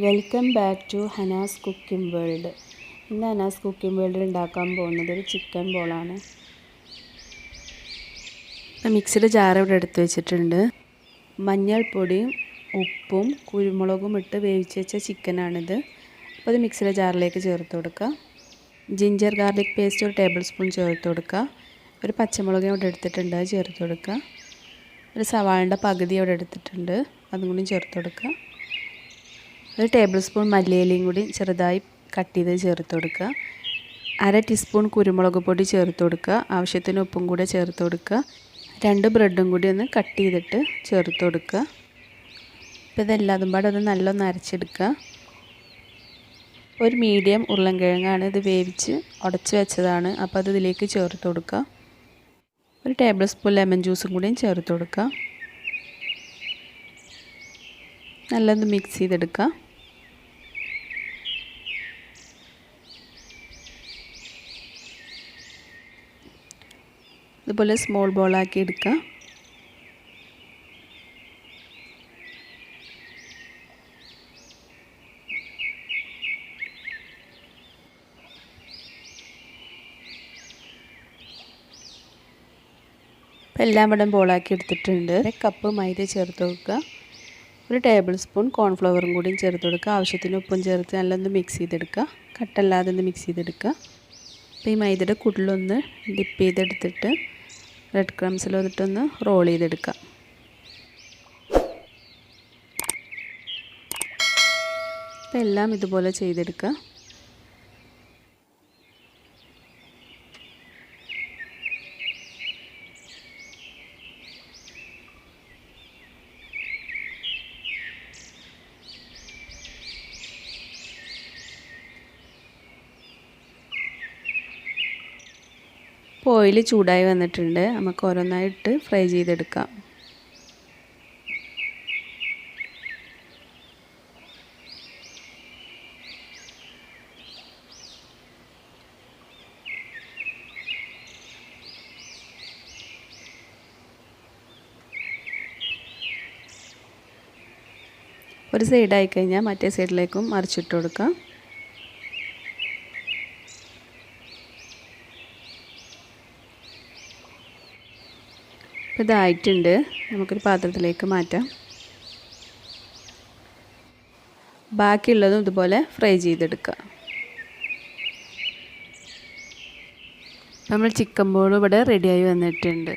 Welcome back to Hana's cooking world. ഇന്ന് Hana's cooking വേൾഡിൽ ഉണ്ടാക്കാൻ പോകുന്നത് ഒരു ചിക്കൻ ബോളാണ്. മിക്സിയുടെ ജാർ ഇവിടെ എടുത്ത് വെച്ചിട്ടുണ്ട്. മഞ്ഞൾപ്പൊടിയും ഉപ്പും കുരുമുളകും ഇട്ട് വേവിച്ച് വെച്ച ചിക്കനാണിത്. അപ്പോൾ അത് മിക്സിയുടെ ജാറിലേക്ക് ചേർത്ത് കൊടുക്കുക. Ginger garlic paste 1 table spoon ചേർത്ത് കൊടുക്കുക. ഒരു പച്ചമുളക് ഇവിടെ എടുത്തിട്ടുണ്ട്, അത് ചേർത്ത് കൊടുക്കുക. ഒരു സവാളയുടെ പകുതി ഇവിടെ എടുത്തിട്ടുണ്ട്, അതും കൂടി ചേർത്ത് കൊടുക്കുക. 1 ടേബിൾ സ്പൂൺ മല്ലിയിലയും കൂടി ചെറുതായി കട്ട് ചെയ്ത് ചേർത്ത് കൊടുക്കുക. 1/2 ടീസ്പൂൺ കുരുമുളക് പൊടി ചേർത്ത് കൊടുക്കുക. ആവശ്യത്തിന് ഉപ്പും കൂടി ചേർത്ത് കൊടുക്കുക. 2 ബ്രെഡും കൂടി ഒന്ന് കട്ട് ചെയ്തിട്ട് ചേർത്ത് കൊടുക്കുക. ഇപ്പോൾ ഇതെല്ലാതും പാടെ ഒന്ന് നല്ലൊന്ന് അരച്ചെടുക്കുക. ഒരു മീഡിയം ഉരുളൻകിഴങ്ങാണ്, ഇത് വേവിച്ച് ഉടച്ച് വെച്ചതാണ്. അപ്പോൾ അത് ഇതിലേക്ക് ചേർത്ത് കൊടുക്കുക. 1 ടേബിൾ സ്പൂൺ ലെമൺ ജ്യൂസും കൂടിയും ചേർത്ത് കൊടുക്കുക. നല്ലൊന്ന് മിക്സ് ചെയ്തെടുക്കുക. ഇതുപോലെ സ്മോൾ ബോളാക്കി എടുക്കുക. ഇപ്പോൾ എല്ലാം ഇവിടെ ബോളാക്കി എടുത്തിട്ടുണ്ട്. 1 കപ്പ് മൈദ ചേർത്ത് വെക്കുക. 1 ടേബിൾ സ്പൂൺ കോൺഫ്ലവറും കൂടിയും ചേർത്ത് കൊടുക്കുക. ആവശ്യത്തിന് ഉപ്പും ചേർത്ത് നല്ലൊന്ന് മിക്സ് ചെയ്തെടുക്കുക. കട്ടല്ലാതെ ഒന്ന് മിക്സ് ചെയ്തെടുക്കുക. അപ്പോൾ ഈ മൈദയുടെ കുടിലൊന്ന് ഡിപ്പ് ചെയ്തെടുത്തിട്ട് ബ്രെഡ് ക്രംസിൽ വന്നിട്ടൊന്ന് റോൾ ചെയ്തെടുക്കുക. അപ്പോൾ എല്ലാം ഇതുപോലെ ചെയ്തെടുക്കുക. ഇപ്പോൾ ഓയിൽ ചൂടായി വന്നിട്ടുണ്ട്. നമുക്ക് ഓരോന്നായിട്ട് ഫ്രൈ ചെയ്തെടുക്കാം. ഒരു സൈഡായി കഴിഞ്ഞാൽ മറ്റേ സൈഡിലേക്കും മറിച്ചിട്ട് കൊടുക്കാം. ഇപ്പോൾ ഇതായിട്ടുണ്ട്. നമുക്കൊരു പാത്രത്തിലേക്ക് മാറ്റാം. ബാക്കിയുള്ളതും ഇതുപോലെ ഫ്രൈ ചെയ്തെടുക്കുക. നമ്മൾ ചിക്കൻ ബോൾ ഇവിടെ റെഡിയായി വന്നിട്ടുണ്ട്.